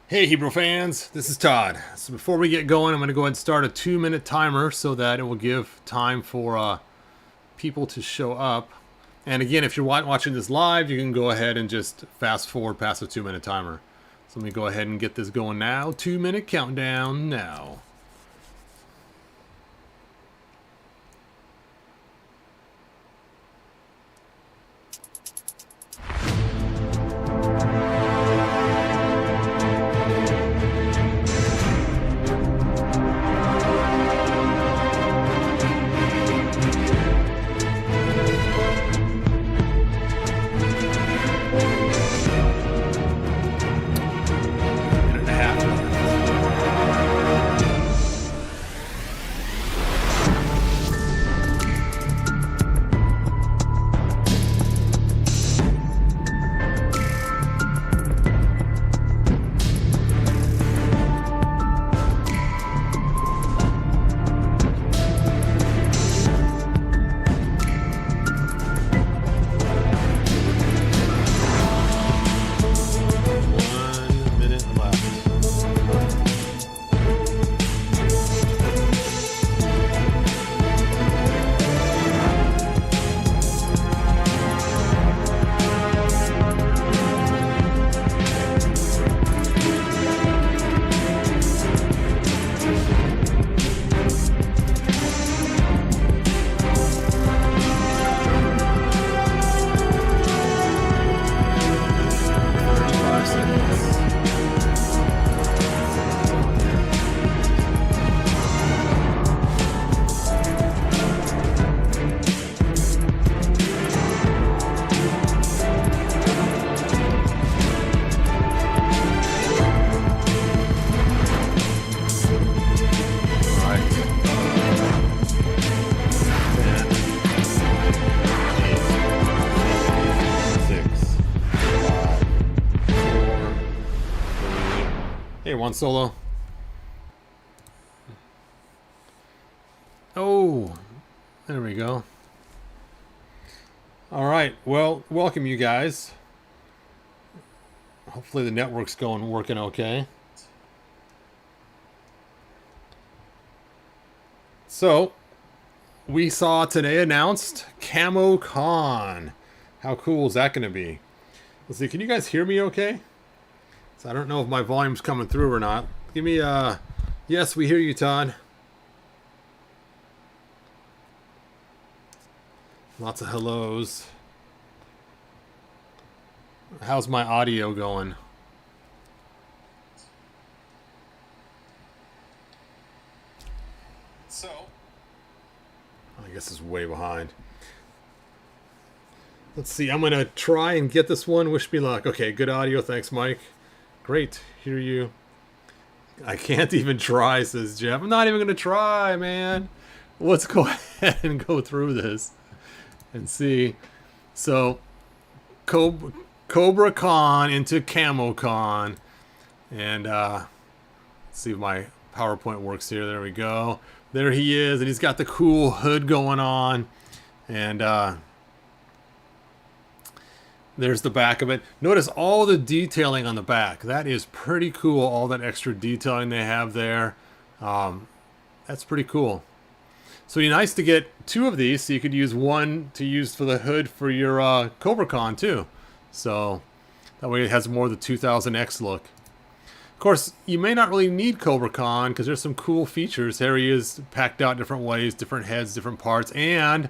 Hey Hebrew fans, this is Todd. So before we get going, I'm going to go ahead and start a 2-minute timer so that it will give time for people to show up. And again, if you're watching this live, you can go ahead and just fast forward past the 2-minute timer. So let me go ahead and get this going now. 2-minute countdown now. Hey, one solo. Oh, there we go. All right. Well, welcome you guys. Hopefully the network's working okay. So, we saw today announced Camel Khan. How cool is that going to be? Let's see. Can you guys hear me okay? So I don't know if my volume's coming through or not. Give me a... Yes, we hear you, Todd. Lots of hellos. How's my audio going? So... I guess it's way behind. Let's see. I'm going to try and get this one. Wish me luck. Okay, good audio. Thanks, Mike. Great, hear you. I can't even try, says Jeff. I'm not even going to try, man. Let's go ahead and go through this and see. So, Cobra Khan into Camo Khan. And let's see if my PowerPoint works here. There we go. There he is, and he's got the cool hood going on. And there's the back of it. Notice all the detailing on the back. That is pretty cool, all that extra detailing they have there. That's pretty cool. So it'd be nice to get two of these so you could use one to use for the hood for your Cobra Khan too. So that way it has more of the 2000X look. Of course, you may not really need Cobra Khan because there's some cool features. There he is, packed out different ways, different heads, different parts, and...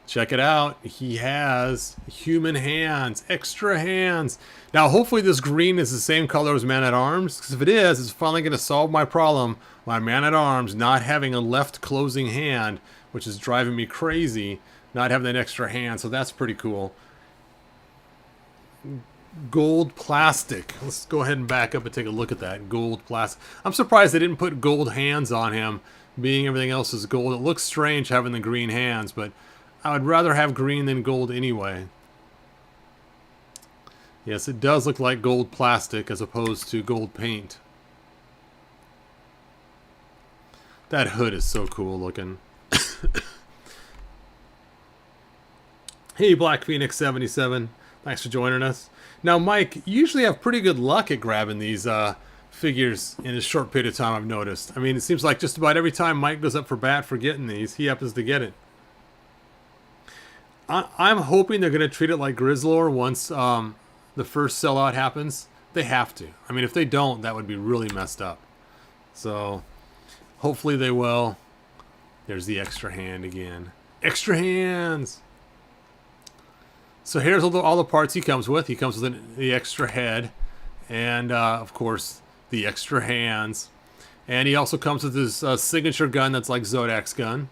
check it out. He has human hands, extra hands. Now, hopefully this green is the same color as Man-at-Arms, because if it is, it's finally going to solve my problem. My Man-at-Arms not having a left closing hand, which is driving me crazy, not having that extra hand, so that's pretty cool. Gold plastic. Let's go ahead and back up and take a look at that. Gold plastic. I'm surprised they didn't put gold hands on him, being everything else is gold. It looks strange having the green hands, but I would rather have green than gold anyway. Yes, it does look like gold plastic as opposed to gold paint. That hood is so cool looking. Hey, Black Phoenix 77. Thanks for joining us. Now, Mike, you usually have pretty good luck at grabbing these figures in a short period of time, I've noticed. I mean, it seems like just about every time Mike goes up for bat for getting these, he happens to get it. I'm hoping they're going to treat it like Grizzlor once the first sellout happens. They have to. I mean, if they don't, that would be really messed up. So, hopefully they will. There's the extra hand again. Extra hands! So here's all the parts he comes with. He comes with the extra head. And, of course, the extra hands. And he also comes with his signature gun that's like Zodak's gun.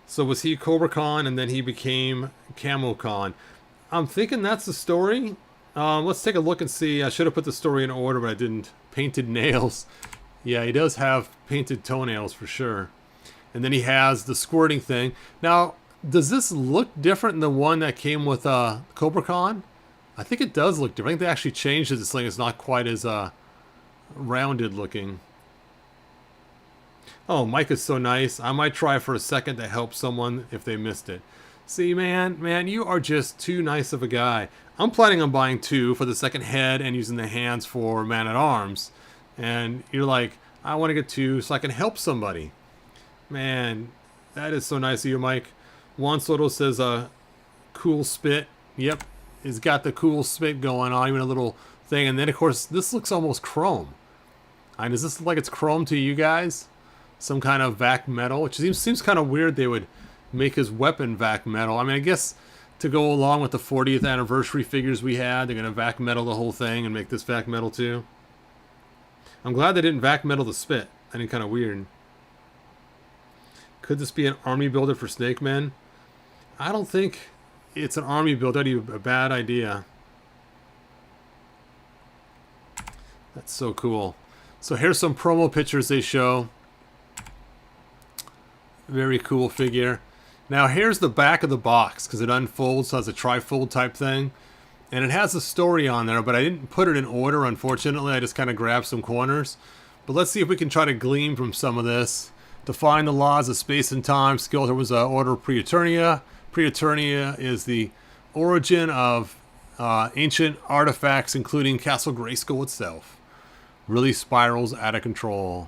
So was he Cobra Khan, and then he became Camel Khan. I'm thinking that's the story. Let's take a look and see. I should have put the story in order, but I didn't. Painted nails. Yeah, he does have painted toenails for sure. And then he has the squirting thing. Now, does this look different than the one that came with Cobra Khan? I think it does look different. I think they actually changed it. This thing is not quite as rounded looking. Oh, Mike is so nice. I might try for a second to help someone if they missed it. See, man, you are just too nice of a guy. I'm planning on buying 2 for the second head and using the hands for Man-at-Arms. And you're like, I want to get 2 so I can help somebody. Man, that is so nice of you, Mike. Juan Soto says, cool spit. Yep, he's got the cool spit going on, even a little thing. And then, of course, this looks almost chrome. Does this look like it's chrome to you guys? Some kind of vac metal, which seems kind of weird they would make his weapon vac metal. I mean, I guess to go along with the 40th anniversary figures we had, they're going to vac metal the whole thing and make this vac metal too. I'm glad they didn't vac metal the spit. I think kind of weird. Could this be an army builder for Snake Men? I don't think it's an army builder. That'd be a bad idea. That's so cool. So here's some promo pictures they show. Very cool figure. Now here's the back of the box because it unfolds, so it's a trifold type thing. And it has a story on there, but I didn't put it in order, unfortunately. I just kind of grabbed some corners. But let's see if we can try to glean from some of this. Define the laws of space and time. Skeletor was an order of Pre-Eternia. Pre-Eternia is the origin of ancient artifacts, including Castle Grayskull itself. Really spirals out of control.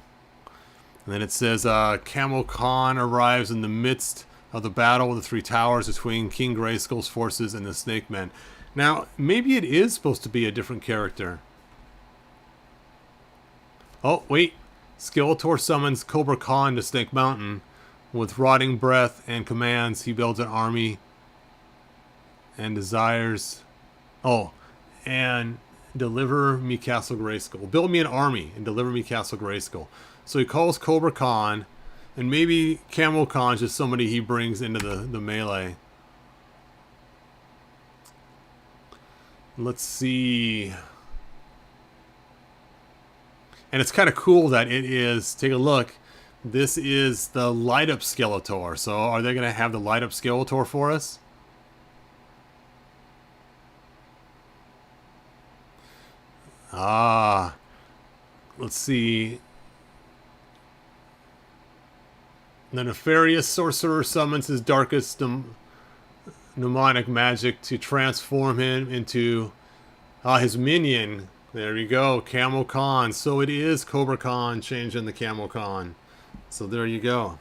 And then it says, Camel Khan arrives in the midst of the battle of the 3 towers between King Grayskull's forces and the Snake Men. Now, maybe it is supposed to be a different character. Oh, wait. Skeletor summons Cobra Khan to Snake Mountain. With rotting breath and commands, he builds an army and desires... Oh, and deliver me Castle Grayskull. Build me an army and deliver me Castle Grayskull. So he calls Cobra Khan, and maybe Camel Khan is just somebody he brings into the melee. Let's see. And it's kind of cool that it is, take a look, this is the light up Skeletor. So are they going to have the light up Skeletor for us? Ah, let's see. The nefarious sorcerer summons his darkest mnemonic magic to transform him into his minion. There you go, Camel Khan. So it is Cobra Khan changing the Camel Khan. So there you go.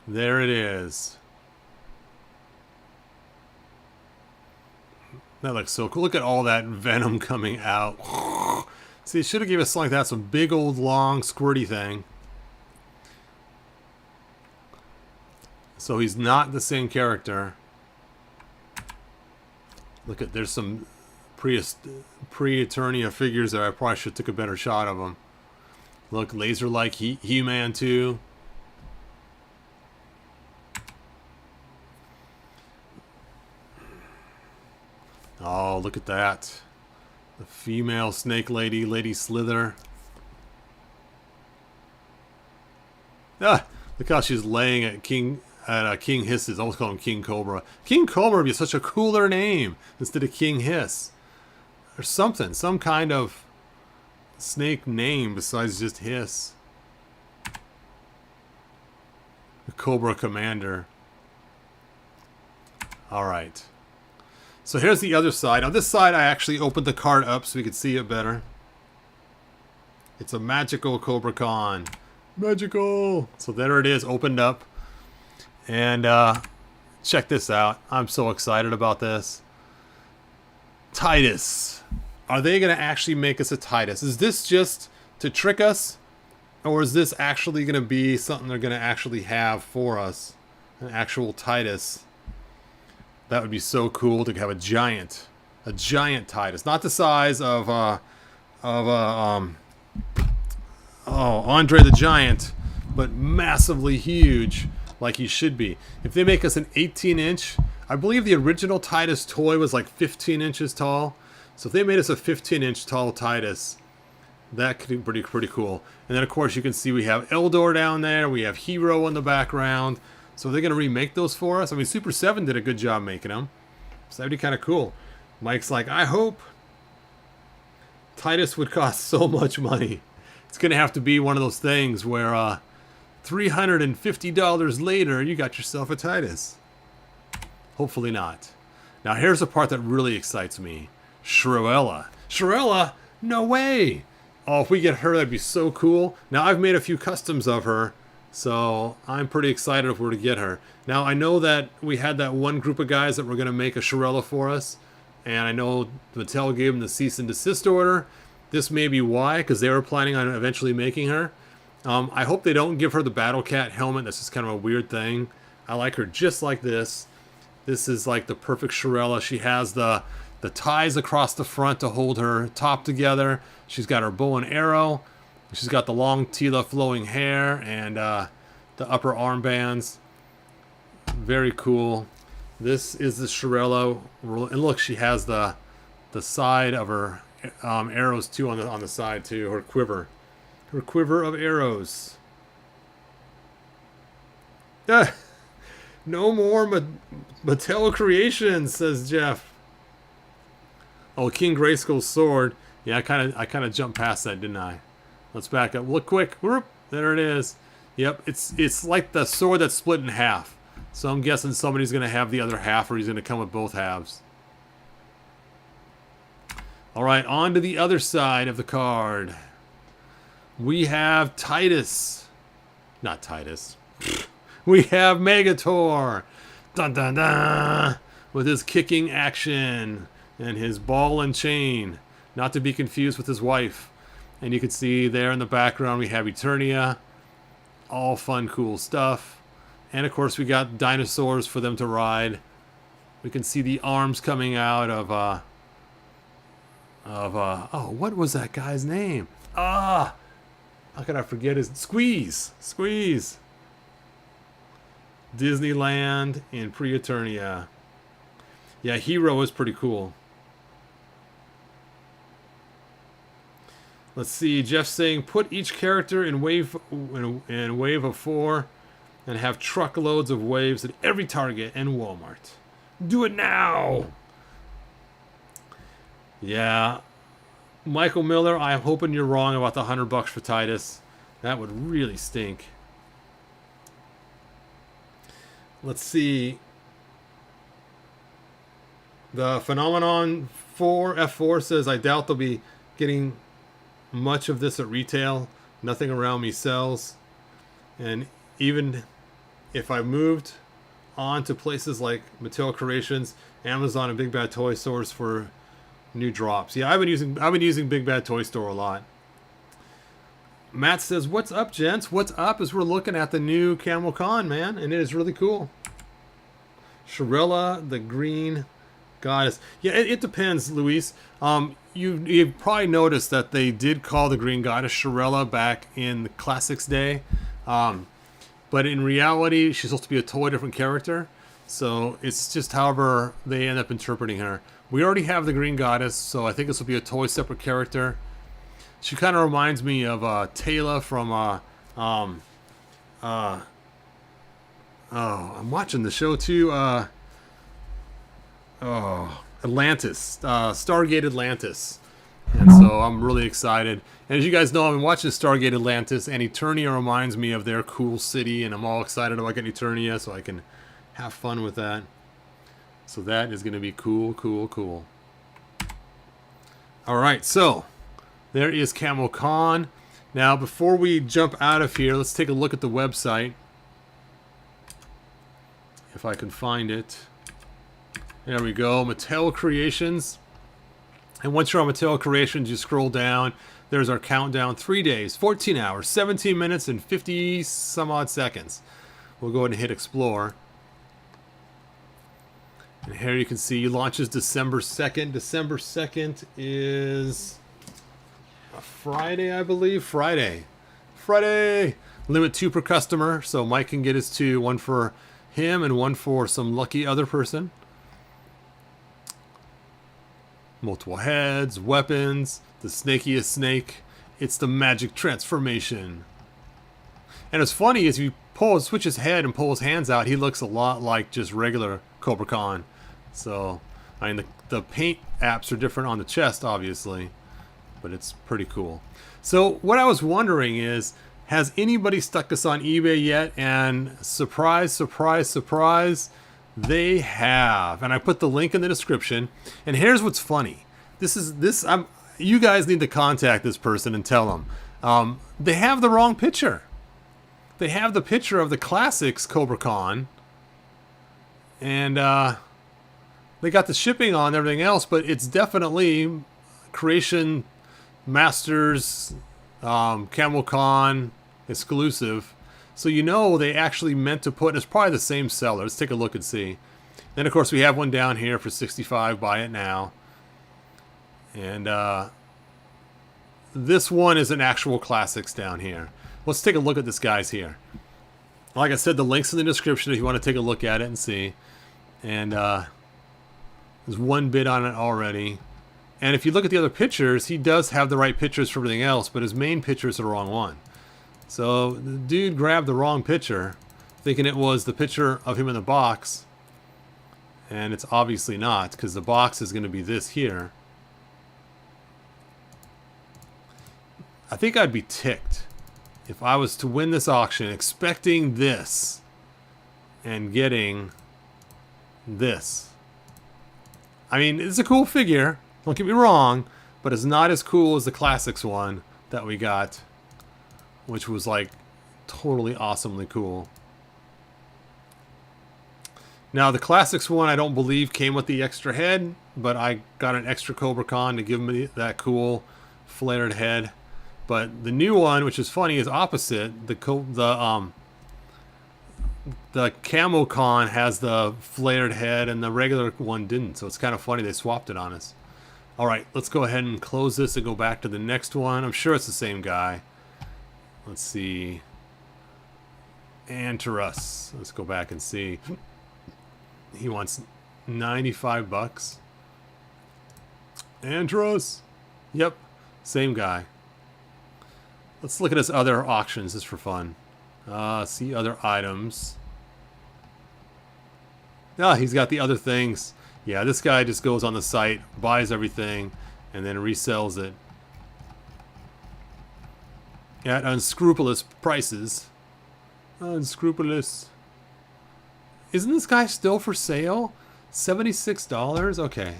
There it is. That looks so cool. Look at all that venom coming out. See, it should have given us something like that. Some big old long squirty thing. So he's not the same character. Look at, there's some pre-Eternia figures there. I probably should have took a better shot of them. Look, laser-like He-Man too. Oh, look at that. The female snake lady, Lady Slither. Ah, look how she's laying at King Hiss's. I almost call him King Cobra. King Cobra would be such a cooler name instead of King Hiss. Or something, some kind of snake name besides just Hiss. The Cobra Commander. All right. So here's the other side. On this side, I actually opened the card up so we could see it better. It's a magical Cobra Khan. Magical! So there it is, opened up. And check this out. I'm so excited about this. Titus. Are they going to actually make us a Titus? Is this just to trick us? Or is this actually going to be something they're going to actually have for us? An actual Titus. That would be so cool to have a giant Titus. Not the size of Andre the Giant, but massively huge like he should be. If they make us an 18-inch, I believe the original Titus toy was like 15 inches tall. So if they made us a 15-inch tall Titus, that could be pretty cool. And then, of course, you can see we have Eldor down there. We have Hero in the background. So are they going to remake those for us? I mean, Super 7 did a good job making them. So that'd be kind of cool. Mike's like, I hope. Titus would cost so much money. It's going to have to be one of those things where $350 later, you got yourself a Titus. Hopefully not. Now, here's the part that really excites me. Shirella. Shirella? No way! Oh, if we get her, that'd be so cool. Now, I've made a few customs of her, so I'm pretty excited if we're to get her. Now, I know that we had that one group of guys that were going to make a Shirella for us, and I know Mattel gave them the cease and desist order. This may be why, because they were planning on eventually making her. I hope they don't give her the Battle Cat helmet. That's just kind of a weird thing. I like her just like this. This is like the perfect Shirella. She has the ties across the front to hold her top together. She's got her bow and arrow. She's got the long Tila flowing hair and the upper armbands. Very cool. This is the Shirella. And look, she has the side of her arrows too on the side too. Her quiver. Her quiver of arrows. No more Mattel Creations, says Jeff. Oh, King Grayskull's sword. Yeah, I kind of jumped past that, didn't I? Let's back up. Look quick. Whoop, there it is. Yep, it's like the sword that's split in half. So I'm guessing somebody's going to have the other half, or he's going to come with both halves. All right, on to the other side of the card. We have Titus. Not Titus. We have Mega-Tor. Dun dun dun. With his kicking action and his ball and chain. Not to be confused with his wife. And you can see there in the background we have Eternia. All fun, cool stuff. And of course we got dinosaurs for them to ride. We can see the arms coming out of oh, what was that guy's name? How could I forget his... Squeeze! Disneyland and Pre-Eternia. Yeah, Hero is pretty cool. Let's see. Jeff's saying put each character in wave of 4 and have truckloads of waves at every Target and Walmart. Do it now. Yeah. Michael Miller, I'm hoping you're wrong about the $100 for Titus. That would really stink. Let's see. The Phenomenon 4 F4 says, I doubt they'll be getting much of this at retail. Nothing around me sells. And even if I moved on to places like Mattel Creations, Amazon, and Big Bad Toy Stores for new drops. Yeah, I've been using Big Bad Toy Store a lot. Matt says, what's up, gents? What's up is we're looking at the new Camel Khan, man, and it is really cool. Shirella, the green goddess. Yeah, it depends, Luis. You've probably noticed that they did call the green goddess Shirella back in the Classics day. But in reality, she's supposed to be a totally different character. So it's just however they end up interpreting her. We already have the green goddess, so I think this will be a totally separate character. She kind of reminds me of Tayla from I'm watching the show too. Atlantis, Stargate Atlantis, and so I'm really excited. And as you guys know, I've been watching Stargate Atlantis, and Eternia reminds me of their cool city, and I'm all excited about getting Eternia so I can have fun with that. So that is going to be cool, cool, cool. All right, so there is Camel Khan. Now, before we jump out of here, let's take a look at the website. If I can find it. There we go, Mattel Creations. And once you're on Mattel Creations, you scroll down. There's our countdown, 3 days, 14 hours, 17 minutes, and 50 some odd seconds. We'll go ahead and hit explore. And here you can see launches December 2nd. December 2nd is a Friday, I believe. Friday. Limit 2 per customer, so Mike can get his 2. 1 for him and 1 for some lucky other person. Multiple heads, weapons, the snakiest snake. It's the magic transformation. And what's funny is you switch his head and pull his hands out, he looks a lot like just regular Cobra Khan. So, I mean, the paint apps are different on the chest, obviously, but it's pretty cool. So, what I was wondering is, has anybody stuck this on eBay yet? And surprise, surprise, surprise, they have. And I put the link in the description. And here's what's funny. You guys need to contact this person and tell them. They have the wrong picture. They have the picture of the classics Cobra Khan. And they got the shipping on and everything else, but it's definitely Creation Masters Camel Khan exclusive. So you know they actually meant to put, it's probably the same seller. Let's take a look and see. Then of course we have one down here for $65, buy it now. And this one is an actual classics down here. Let's take a look at this guy's here. Like I said, the link's in the description if you want to take a look at it and see. And there's one bid on it already. And if you look at the other pictures, he does have the right pictures for everything else, but his main picture is the wrong one. So the dude grabbed the wrong picture, thinking it was the picture of him in the box. And it's obviously not, because the box is going to be this here. I think I'd be ticked if I was to win this auction expecting this and getting this. I mean, it's a cool figure, don't get me wrong, but it's not as cool as the classics one that we got, which was like totally awesomely cool. Now the classics one I don't believe came with the extra head, but I got an extra Cobra Khan to give me that cool flared head. But the new one, which is funny, is opposite. The Camel Khan has the flared head and the regular one didn't. So it's kind of funny they swapped it on us. Alright, let's go ahead and close this and go back to the next one. I'm sure it's the same guy. Let's see. Antares. Let's go back and see. He wants 95 bucks. Antares. Yep, same guy. Let's look at his other auctions just for fun. See other items. Ah, he's got the other things. Yeah, this guy just goes on the site, buys everything, and then resells it at unscrupulous prices. Unscrupulous. Isn't this guy still for sale? $76? Okay.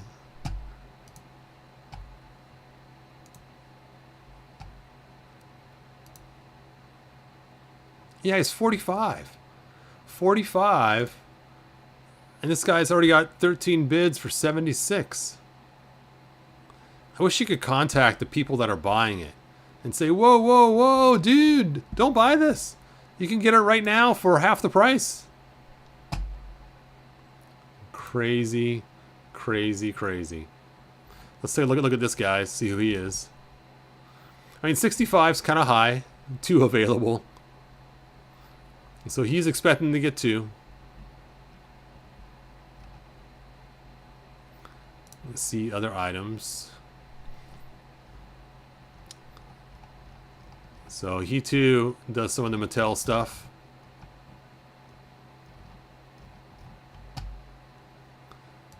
Yeah, he's 45. 45. And this guy's already got 13 bids for 76. I wish you could contact the people that are buying it and say, whoa, whoa, whoa, dude, don't buy this. You can get it right now for half the price. Crazy, crazy, crazy. Let's take a look at this guy, see who he is. I mean, 65's kind of high. 2 available. So he's expecting to get 2. Let's see other items. So he too does some of the Mattel stuff.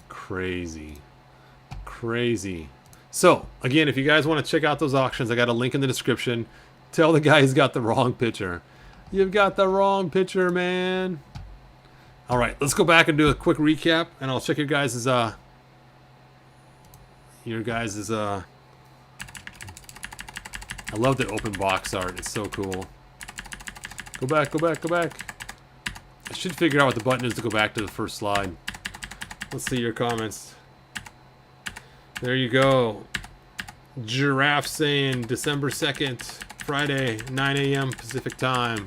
Crazy. Crazy. So, again, if you guys want to check out those auctions, I got a link in the description. Tell the guy he's got the wrong picture. You've got the wrong picture, man. All right, let's go back and do a quick recap, and I'll check your guys' I love the open box art. It's so cool. Go back, go back, go back. I should figure out what the button is to go back to the first slide. Let's see your comments. There you go. Giraffe saying December 2nd, Friday, 9 a.m. Pacific time.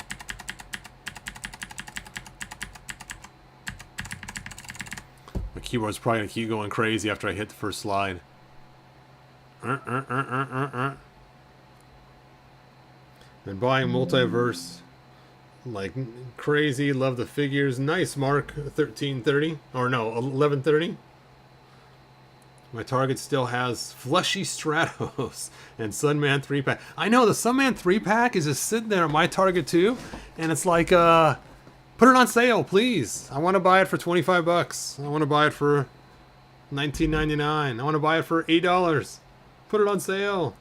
My keyboard's probably going to keep going crazy after I hit the first slide. Been buying Multiverse like crazy. Love the figures. Nice, Mark. 1330. Or no, 1130. My Target still has Fleshy Stratos and Sunman 3-pack. I know, the Sunman 3-pack is just sitting there at my Target too. And it's like, put it on sale, please. I want to buy it for 25 bucks. I want to buy it for $19.99. I want to buy it for $8. Put it on sale.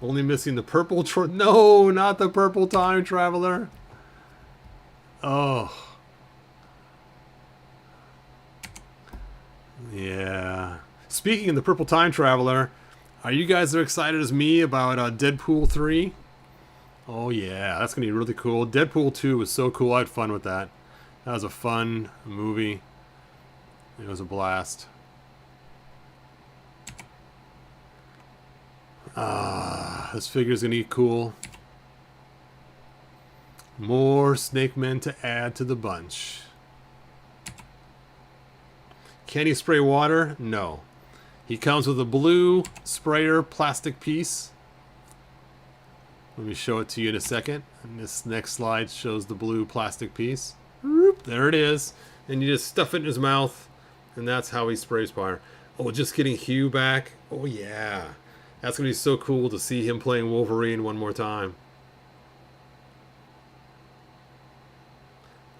Only missing the purple... No, not the purple time traveler. Oh. Yeah. Speaking of the purple time traveler, are you guys as excited as me about Deadpool 3? Oh yeah, that's going to be really cool. Deadpool 2 was so cool. I had fun with that. That was a fun movie. It was a blast. This figure's going to be cool. More Snake Men to add to the bunch. Can he spray water? No. He comes with a blue sprayer plastic piece. Let me show it to you in a second. And this next slide shows the blue plastic piece. There it is. And you just stuff it in his mouth. And that's how he sprays fire. Oh, just getting Hugh back. Oh, yeah. That's going to be so cool to see him playing Wolverine one more time.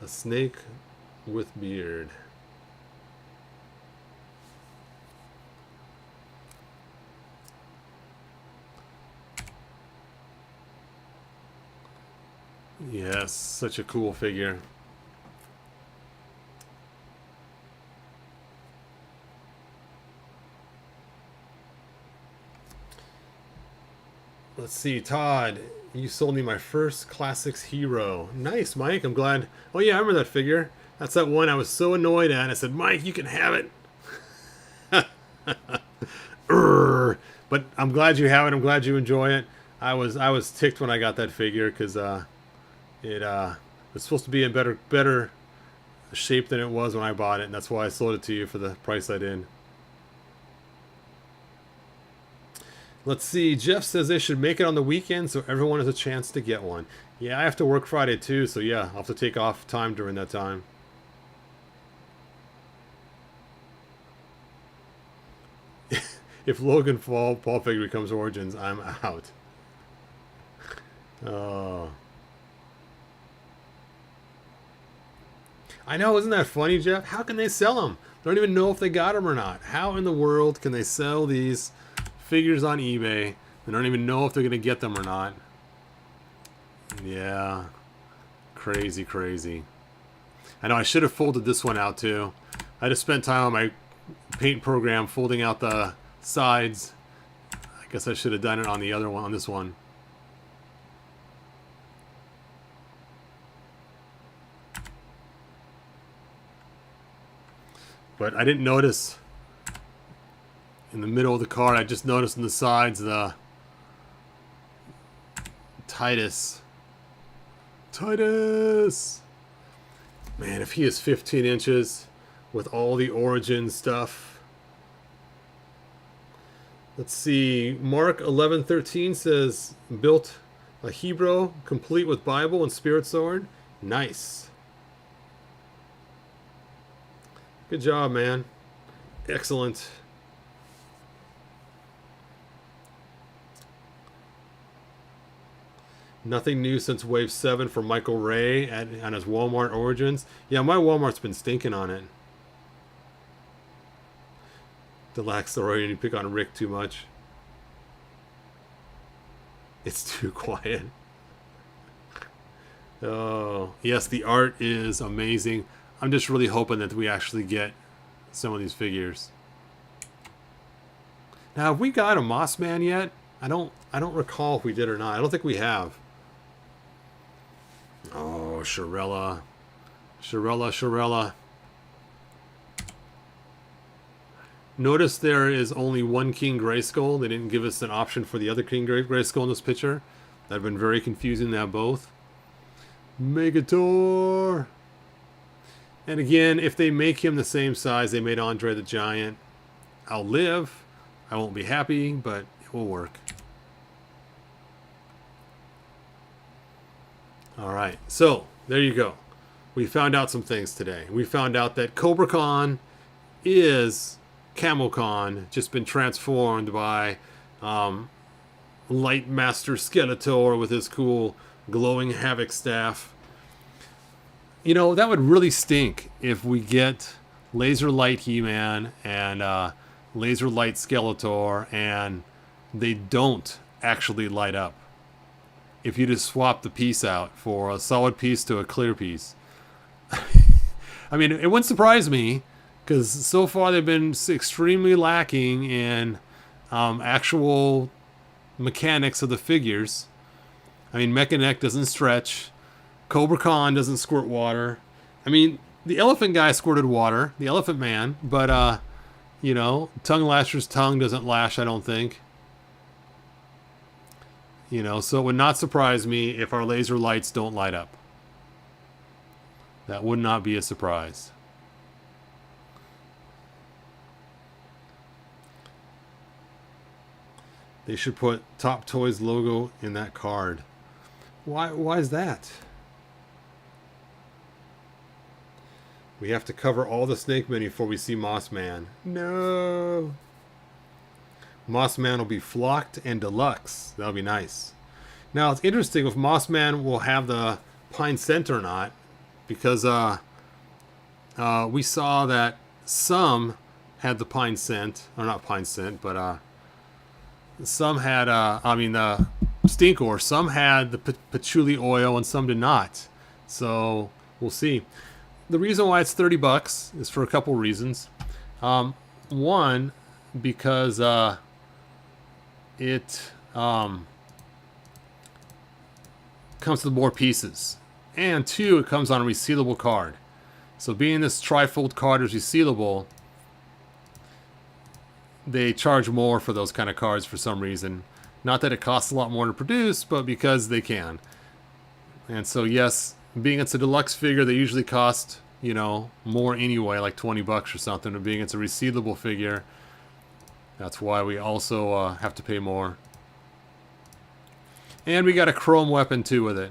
A snake with beard. Yes, such a cool figure. Let's see, Todd, you sold me my first Classics hero. Nice, Mike. I'm glad. Oh, yeah, I remember that figure. That's that one I was so annoyed at. I said, Mike, you can have it. But I'm glad you have it. I'm glad you enjoy it. I was ticked when I got that figure because it was supposed to be in better shape than it was when I bought it, and that's why I sold it to you for the price I did. Let's see, Jeff says they should make it on the weekend so everyone has a chance to get one. Yeah, I have to work Friday too, so yeah, I'll have to take off time during that time. If Logan Paul figure becomes Origins, I'm out. Oh. I know, isn't that funny, Jeff? How can they sell them? They don't even know if they got them or not. How in the world can they sell these figures on eBay? They don't even know if they're going to get them or not. Yeah. Crazy, crazy. I know, I should have folded this one out too. I just spent time on my paint program folding out the sides. I guess I should have done it on the other one, on this one. But I didn't notice in the middle of the card. I just noticed on the sides the Titus. Titus! Man, if he is 15 inches with all the Origin stuff. Let's see. Mark 1113 says, built a Hebrew complete with Bible and Spirit Sword. Nice. Good job, man. Excellent. Nothing new since Wave 7 for Michael Ray on his Walmart Origins. Yeah, my Walmart's been stinking on it. The lax story, and you pick on Rick too much. It's too quiet. Oh, yes, the art is amazing. I'm just really hoping that we actually get some of these figures. Now, have we got a Moss Man yet? I don't recall if we did or not. I don't think we have. Oh, Shirella. Shirella, Shirella. Notice there is only one King Grayskull. They didn't give us an option for the other King Grayskull in this picture. That'd been very confusing to have both. Mega-Tor. And again, if they make him the same size they made Andre the Giant, I'll live. I won't be happy, but it will work. Alright, so there you go. We found out some things today. We found out that Cobra Khan is Camel Khan, just been transformed by Light Master Skeletor with his cool glowing Havoc staff. You know, that would really stink if we get Laser Light He-Man and Laser Light Skeletor and they don't actually light up. If you just swap the piece out for a solid piece to a clear piece. I mean, it wouldn't surprise me because so far they've been extremely lacking in actual mechanics of the figures. I mean, Mecha-Neck doesn't stretch. Cobra Khan doesn't squirt water. I mean, the Elephant Guy squirted water, the Elephant Man, but, you know, Tongue Lasher's tongue doesn't lash, I don't think. You know, so it would not surprise me if our laser lights don't light up. That would not be a surprise. They should put Top Toys logo in that card. Why is that? We have to cover all the Snake Mini before we see Moss Man. No. Moss Man will be flocked and deluxe. That'll be nice. Now it's interesting if Moss Man will have the pine scent or not, because we saw that some had the pine scent, or not pine scent, but some had Stinkor. Some had the patchouli oil and some did not. So we'll see. The reason why it's $30 is for a couple reasons. One, because it comes with more pieces, and two, it comes on a resealable card. So being this trifold card is resealable, they charge more for those kind of cards for some reason. Not that it costs a lot more to produce, but because they can. And so yes, being it's a deluxe figure, they usually cost, you know, more anyway, like $20 or something. But being it's a resealable figure, that's why we also have to pay more. And we got a chrome weapon too with it.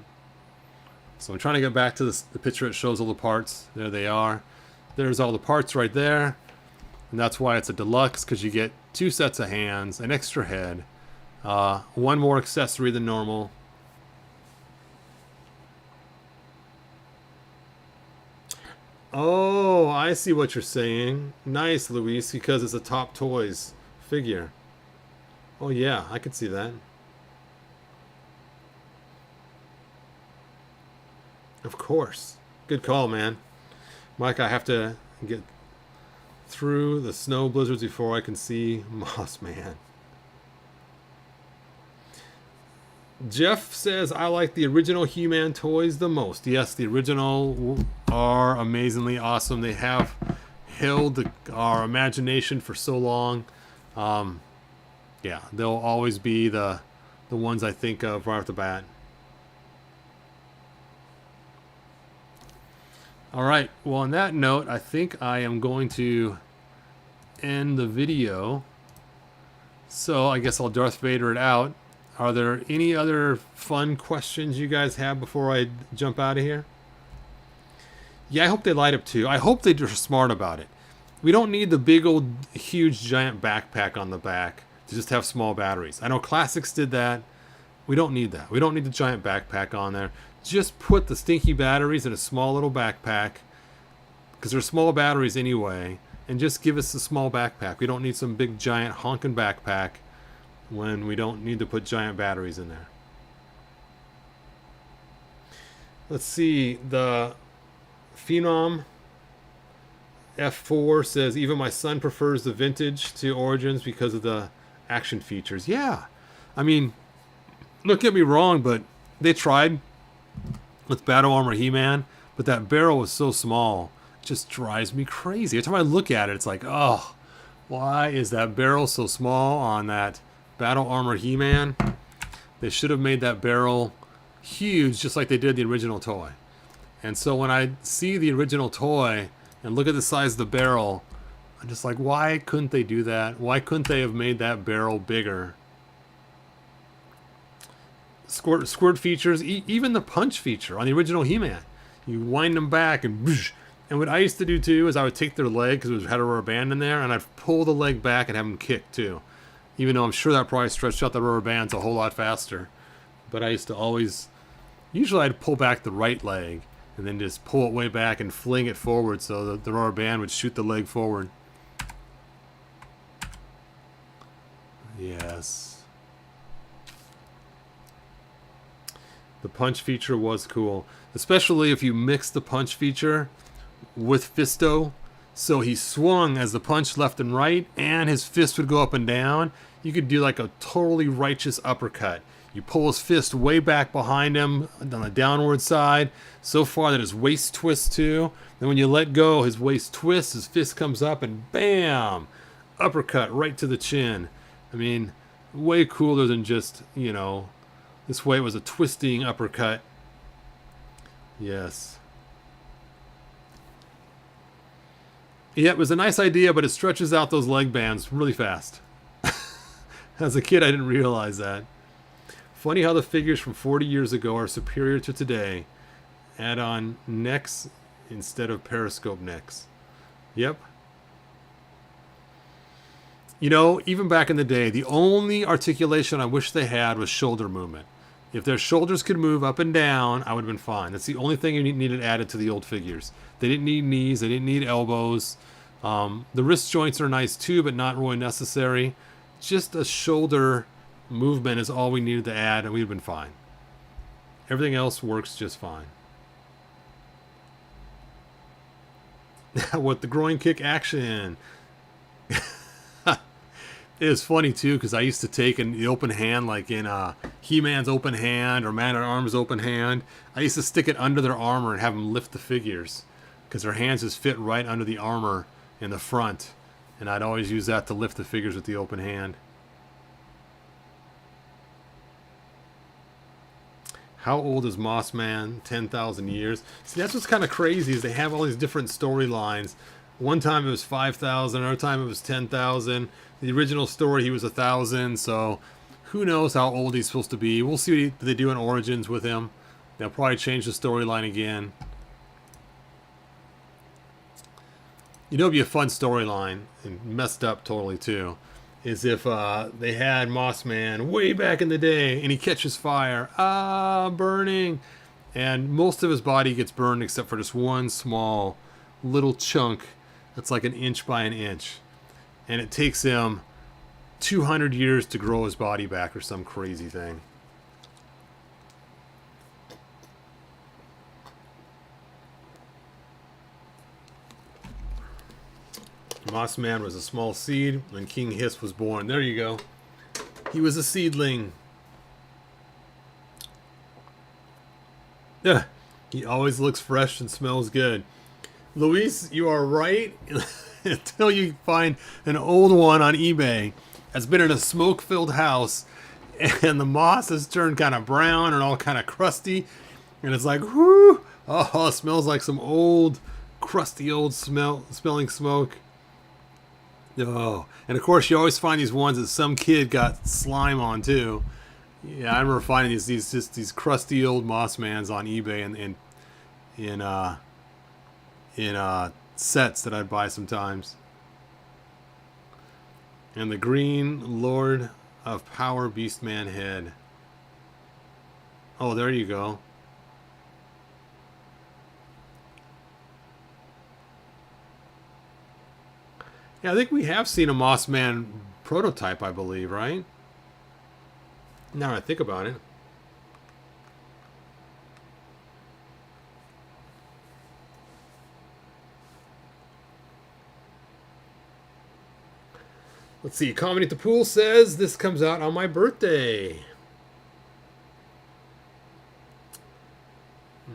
So I'm trying to get back to the picture that shows all the parts. There they are. There's all the parts right there. And that's why it's a deluxe, because you get 2 sets of hands, an extra head, one more accessory than normal. Oh, I see what you're saying. Nice, Luis, because it's a Top Toys figure. Oh yeah, I could see that. Of course. Good call, man. Mike, I have to get through the snow blizzards before I can see Moss Man. Jeff says, I like the original He-Man toys the most. Yes, the original are amazingly awesome. They have held our imagination for so long. Yeah, they'll always be the ones I think of right off the bat. All right, well, on that note, I think I am going to end the video. So I guess I'll Darth Vader it out. Are there any other fun questions you guys have before I jump out of here? Yeah, I hope they light up too. I hope they're smart about it. We don't need the big old huge giant backpack on the back to just have small batteries. I know Classics did that. We don't need that. We don't need the giant backpack on there. Just put the stinky batteries in a small little backpack, because they're small batteries anyway, and just give us a small backpack. We don't need some big giant honking backpack when we don't need to put giant batteries in there. Let's see. The Phenom F4 says, even my son prefers the vintage to Origins because of the action features. Yeah. I mean, don't get me wrong, but they tried with Battle Armor He-Man, but that barrel was so small. It just drives me crazy. Every time I look at it, it's like, oh, why is that barrel so small on that Battle Armor He-Man? They should have made that barrel huge, just like they did the original toy. And so when I see the original toy and look at the size of the barrel, I'm just like, why couldn't they do that? Why couldn't they have made that barrel bigger? Squirt features, even the punch feature on the original He-Man. You wind them back and whoosh. And what I used to do too is I would take their leg, because it had a rubber band in there, and I'd pull the leg back and have them kick too. Even though I'm sure that probably stretched out the rubber bands a whole lot faster. But I used to always, usually I'd pull back the right leg and then just pull it way back and fling it forward so that the rubber band would shoot the leg forward. Yes. The punch feature was cool, especially if you mix the punch feature with Fisto. So he swung as the punch left and right, and his fist would go up and down. You could do like a totally righteous uppercut. You pull his fist way back behind him on the downward side, so far that his waist twists too. Then when you let go, his waist twists, his fist comes up, and bam! Uppercut right to the chin. I mean, way cooler than just, you know, this way it was a twisting uppercut. Yes. Yeah, it was a nice idea, but it stretches out those leg bands really fast. As a kid, I didn't realize that. Funny how the figures from 40 years ago are superior to today. Add on necks instead of periscope necks. Yep. You know, even back in the day, the only articulation I wish they had was shoulder movement. If their shoulders could move up and down, I would have been fine. That's the only thing you needed added to the old figures. They didn't need knees. They didn't need elbows. The wrist joints are nice too, but not really necessary. Just a shoulder movement is all we needed to add, and we'd have been fine. Everything else works just fine. With the groin kick action. It was funny too, because I used to take in the open hand, like in He-Man's open hand or Man-at-Arms open hand. I used to stick it under their armor and have them lift the figures, because their hands just fit right under the armor in the front. And I'd always use that to lift the figures with the open hand. How old is Moss Man? 10,000 years. See, that's what's kind of crazy, is they have all these different storylines. One time it was 5,000, another time it was 10,000. The original story, he was 1,000, so who knows how old he's supposed to be. We'll see what they do in Origins with him. They'll probably change the storyline again. You know, it'd be a fun storyline, and messed up totally too, is if they had Moss Man way back in the day, and he catches fire. Burning. And most of his body gets burned except for just one small little chunk that's like 1 inch by 1 inch. And it takes him 200 years to grow his body back or some crazy thing. Moss Man was a small seed when King Hiss was born. There you go. He was a seedling. Yeah, he always looks fresh and smells good. Luis, you are right. Until you find an old one on eBay that's been in a smoke-filled house, and the moss has turned kind of brown and all kind of crusty, and it's like, whoo! Oh, it smells like some old, crusty old smelling smoke. Oh, and of course you always find these ones that some kid got slime on too. Yeah, I remember finding these crusty old Moss Mans on eBay and in sets that I'd buy sometimes. And the Green Lord of Power Beastman head. Oh, there you go. Yeah, I think we have seen a Moss Man prototype, I believe, right? Now that I think about it. Let's see. Comedy at the Pool says this comes out on my birthday.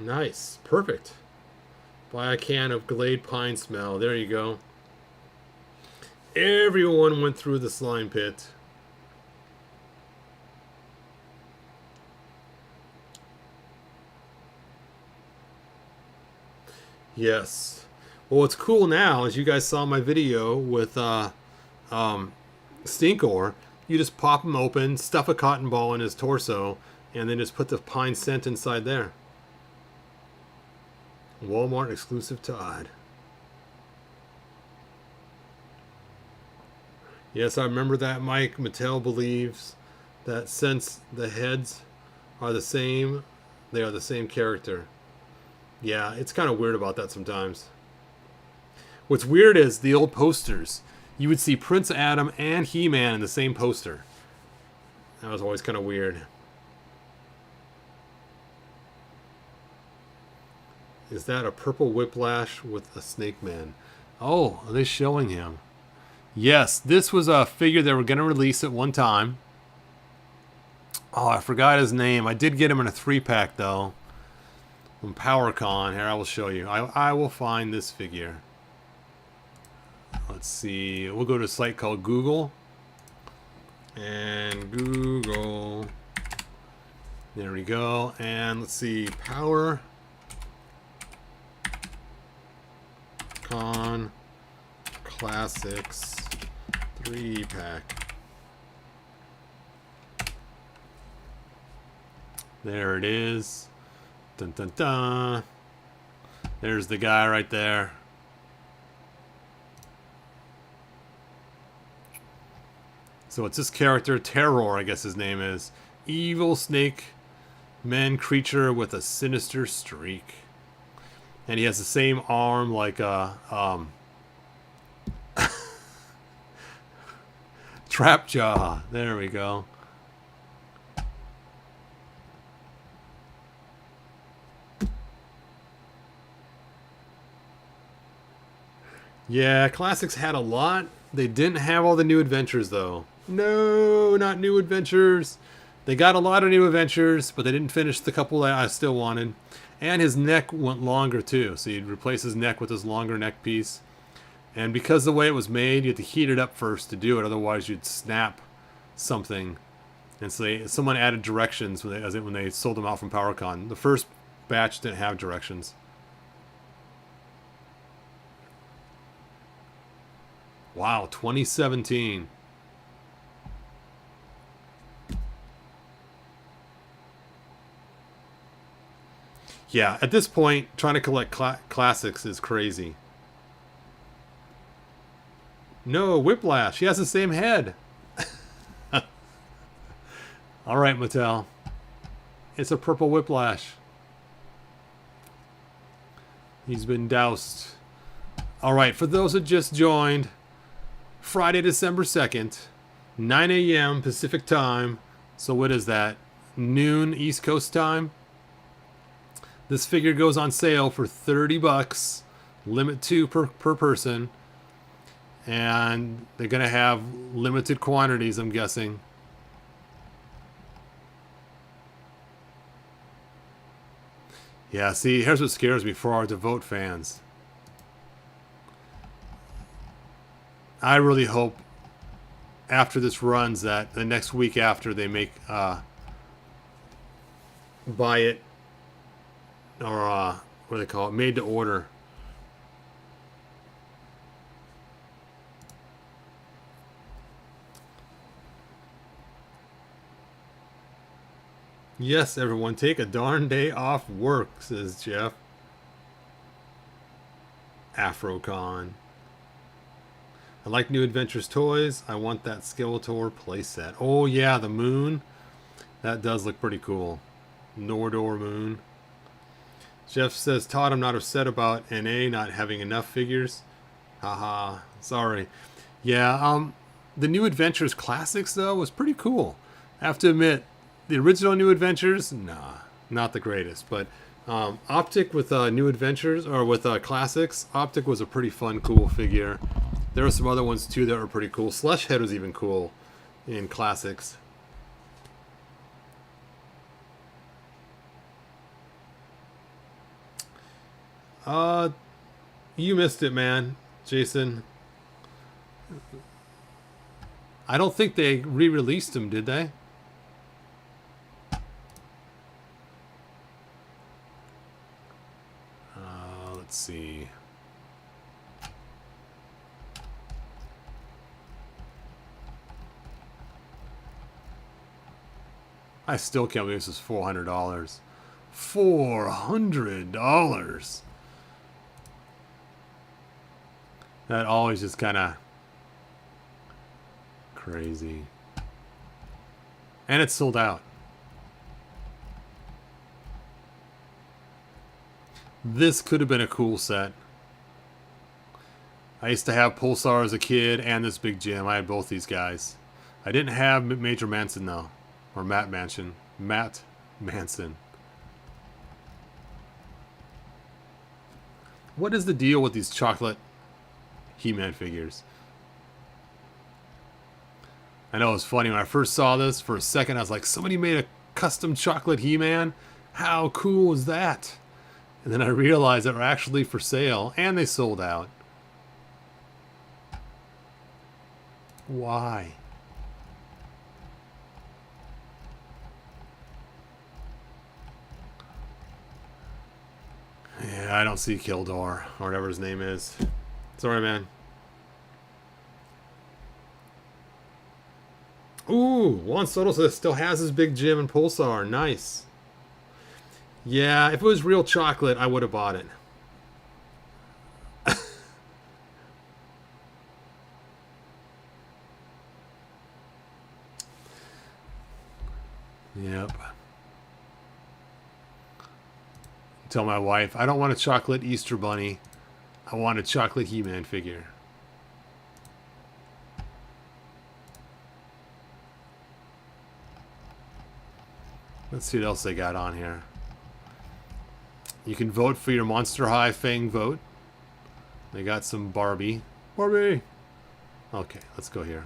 Nice. Perfect. Buy a can of Glade Pine Smell. There you go. Everyone went through the slime pit. Yes. Well, what's cool now is you guys saw my video with Stinkor. You just pop him open, stuff a cotton ball in his torso, and then just put the pine scent inside there. Walmart exclusive Todd. Yes, I remember that, Mike. Mattel believes that since the heads are the same, they are the same character. Yeah, it's kind of weird about that sometimes. What's weird is the old posters. You would see Prince Adam and He-Man in the same poster. That was always kind of weird. Is that a purple Whiplash with a Snake Man? Oh, are they showing him? Yes, this was a figure they were going to release at one time. Oh, I forgot his name. I did get him in a 3-pack, though. From PowerCon. Here, I will show you. I will find this figure. Let's see. We'll go to a site called Google. And Google. There we go. And let's see. PowerCon Classics 3-pack. There it is. Dun dun dun. There's the guy right there. So it's this character, Terror, I guess his name is. Evil snake man creature with a sinister streak. And he has the same arm like a trap jaw. There we go. Yeah, Classics had a lot. They didn't have all the new adventures, though. No, not new adventures. They got a lot of new adventures, but they didn't finish the couple that I still wanted. And his neck went longer, too. So you'd replace his neck with his longer neck piece. And because the way it was made, you had to heat it up first to do it. Otherwise, you'd snap something. And so someone added directions when they sold them out from PowerCon. The first batch didn't have directions. Wow, 2017. Yeah, at this point, trying to collect classics is crazy. No, Whiplash. He has the same head. All right, Mattel. It's a purple Whiplash. He's been doused. All right, for those that just joined, Friday, December 2nd, 9 a.m. Pacific time. So what is that? Noon East Coast time. This figure goes on sale for $30. Limit 2 per person. And they're going to have limited quantities, I'm guessing. Yeah, see, here's what scares me for our devout fans. I really hope after this runs that the next week after they make buy it, or what do they call it, made to order. Yes, everyone, take a darn day off work, says Jeff. AfroCon. I like New Adventures toys. I want that Skeletor playset. Oh yeah, the moon. That does look pretty cool. Nordor moon. Jeff says, Todd, I'm not upset about NA not having enough figures. Haha, sorry. Yeah, the New Adventures Classics, though, was pretty cool. I have to admit, the original New Adventures, nah, not the greatest. But Optic with New Adventures, or with Classics, Optic was a pretty fun, cool figure. There were some other ones too that were pretty cool. Slush Head was even cool in Classics. You missed it, man, Jason. I don't think they re-released them, did they? Let's see. I still can't believe this is $400. $400. That always just kind of crazy. And it's sold out. This could have been a cool set. I used to have Pulsar as a kid and this Big Jim. I had both these guys. I didn't have Major Manson though. Or Matt Manson. Matt Manson. What is the deal with these chocolate He-Man figures? I know it was funny when I first saw this. For a second I was like, somebody made a custom chocolate He-Man? How cool is that? And then I realized they were actually for sale and they sold out. Why? Yeah, I don't see Kildor or whatever his name is. Sorry, man. Ooh, Juan Soto says still has his Big Jim and Pulsar. Nice. Yeah, if it was real chocolate, I would have bought it. Yep. Tell my wife, I don't want a chocolate Easter Bunny. I want a chocolate He-Man figure. Let's see what else they got on here. You can vote for your Monster High Fang vote. They got some Barbie. Barbie! Okay, let's go here.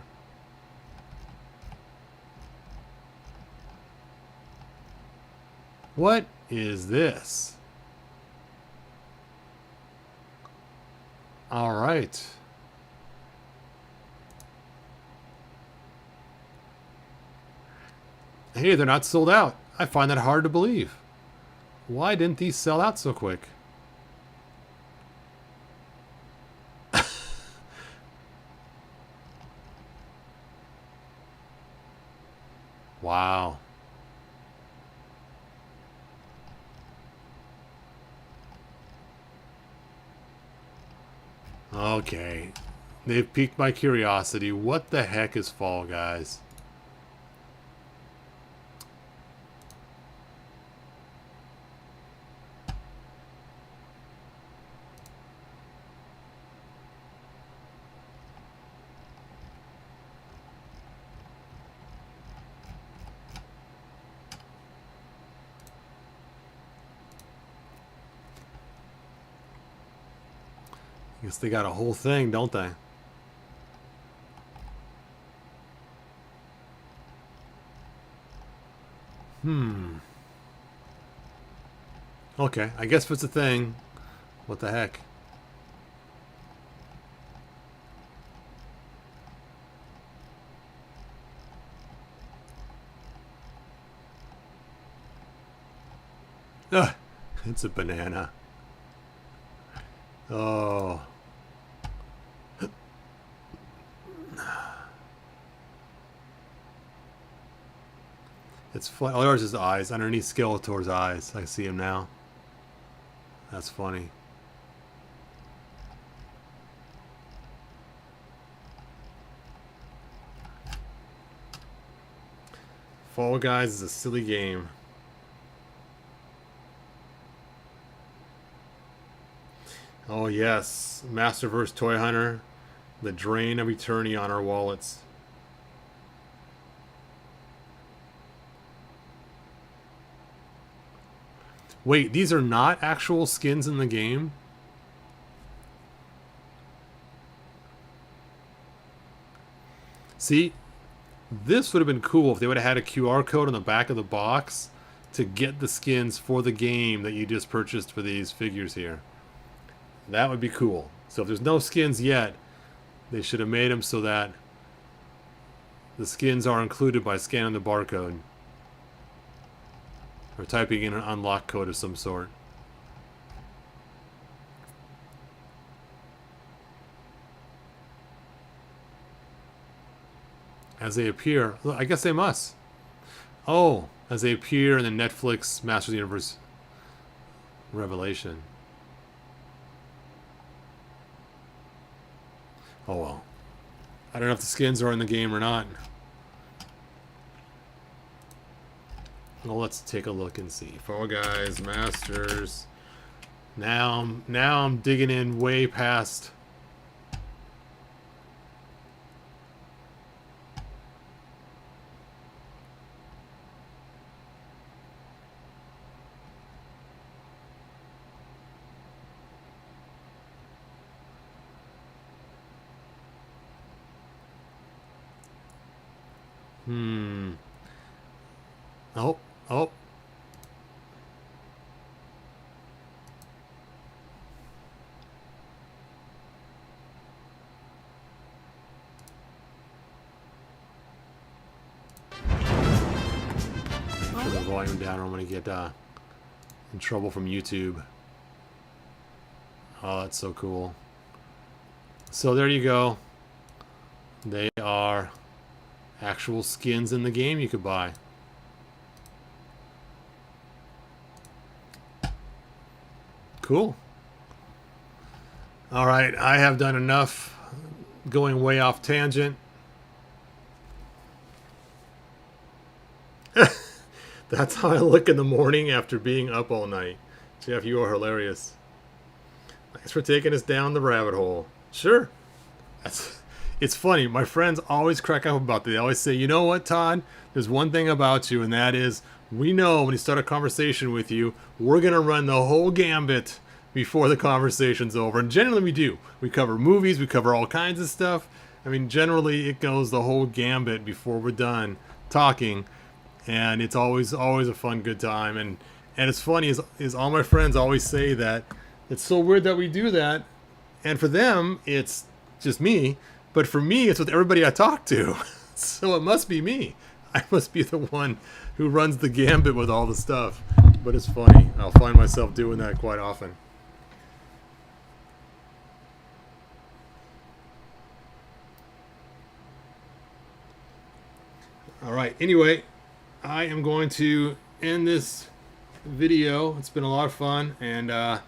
What is this? All right. Hey, they're not sold out. I find that hard to believe. Why didn't these sell out so quick? Wow. Okay. They've piqued my curiosity. What the heck is Fall Guys? I guess they got a whole thing, don't they? Okay, I guess if it's a thing, what the heck? Ugh, it's a banana. Oh. It's funny. Oh, there's his eyes. Underneath Skeletor's eyes. I see him now. That's funny. Fall Guys is a silly game. Oh yes. Masterverse Toy Hunter. The drain of eternity on our wallets. Wait, these are not actual skins in the game? See, this would have been cool if they would have had a QR code on the back of the box to get the skins for the game that you just purchased for these figures here. That would be cool. So if there's no skins yet, they should have made them so that the skins are included by scanning the barcode or typing in an unlock code of some sort. As they appear, I guess they must. Oh, as they appear in the Netflix Masters of the Universe Revelation. Oh well. I don't know if the skins are in the game or not. Well, let's take a look and see. Fall Guys, Masters. Now I'm digging in way past. Oh, oh. Put the volume down or I'm going to get in trouble from YouTube. Oh, that's so cool. So there you go. They are actual skins in the game you could buy. Cool. All right, I have done enough going way off tangent. That's how I look in the morning after being up all night. Jeff, you are hilarious. Thanks for taking us down the rabbit hole. Sure. It's funny. My friends always crack up about that. They always say, you know what, Todd? There's one thing about you, and that is we know when you start a conversation with you, we're going to run the whole gambit before the conversation's over. And generally we do. We cover movies. We cover all kinds of stuff. I mean, generally it goes the whole gambit before we're done talking. And it's always a fun, good time. And it's funny is all my friends always say that it's so weird that we do that. And for them, it's just me. But for me, it's with everybody I talk to. So it must be me. I must be the one who runs the gambit with all the stuff. But it's funny. I'll find myself doing that quite often. All right. Anyway, I am going to end this video. It's been a lot of fun. And I'll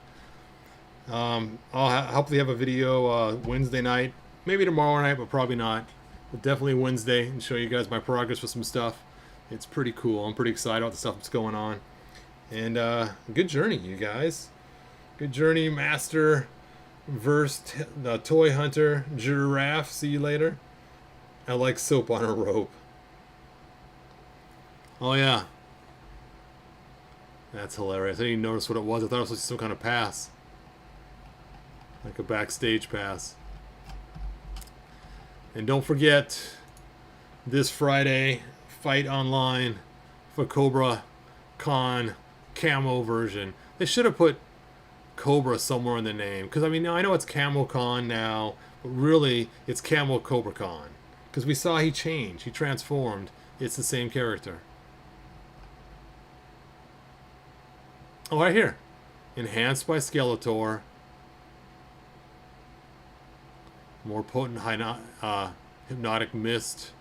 hopefully have a video Wednesday night. Maybe tomorrow night, but probably not. But definitely Wednesday and show you guys my progress with some stuff. It's pretty cool. I'm pretty excited about the stuff that's going on. And good journey, you guys. Good journey, Master versus the Toy Hunter Giraffe. See you later. I like soap on a rope. Oh, yeah. That's hilarious. I didn't even notice what it was. I thought it was some kind of pass. Like a backstage pass. And don't forget, this Friday, Fight Online for Cobra Khan Camo version. They should have put Cobra somewhere in the name. Because, I mean, I know it's Camel Khan now, but really, it's Camel Cobra Khan. Because we saw he changed. He transformed. It's the same character. Oh, right here. Enhanced by Skeletor. More potent hypnotic mist.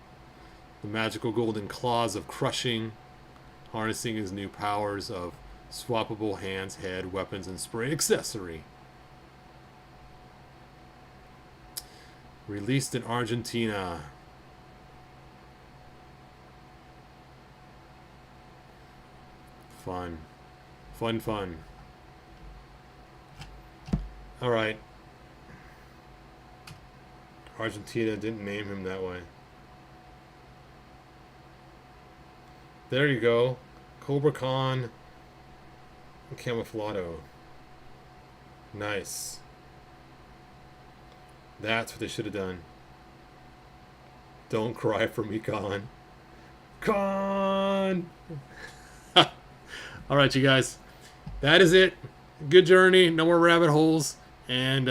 The magical golden claws of crushing. Harnessing his new powers of swappable hands, head, weapons, and spray accessory. Released in Argentina. Fun. Fun, fun. Alright. Argentina didn't name him that way. There you go. Cobra Khan Camuflado. Nice. That's what they should have done. Don't cry for me, Khan. Khan! Alright, you guys. That is it. Good journey. No more rabbit holes. And,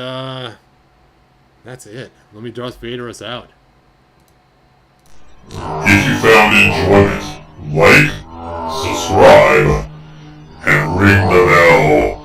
that's it. Let me Darth Vader us out. If you found enjoyment, like, subscribe, and ring the bell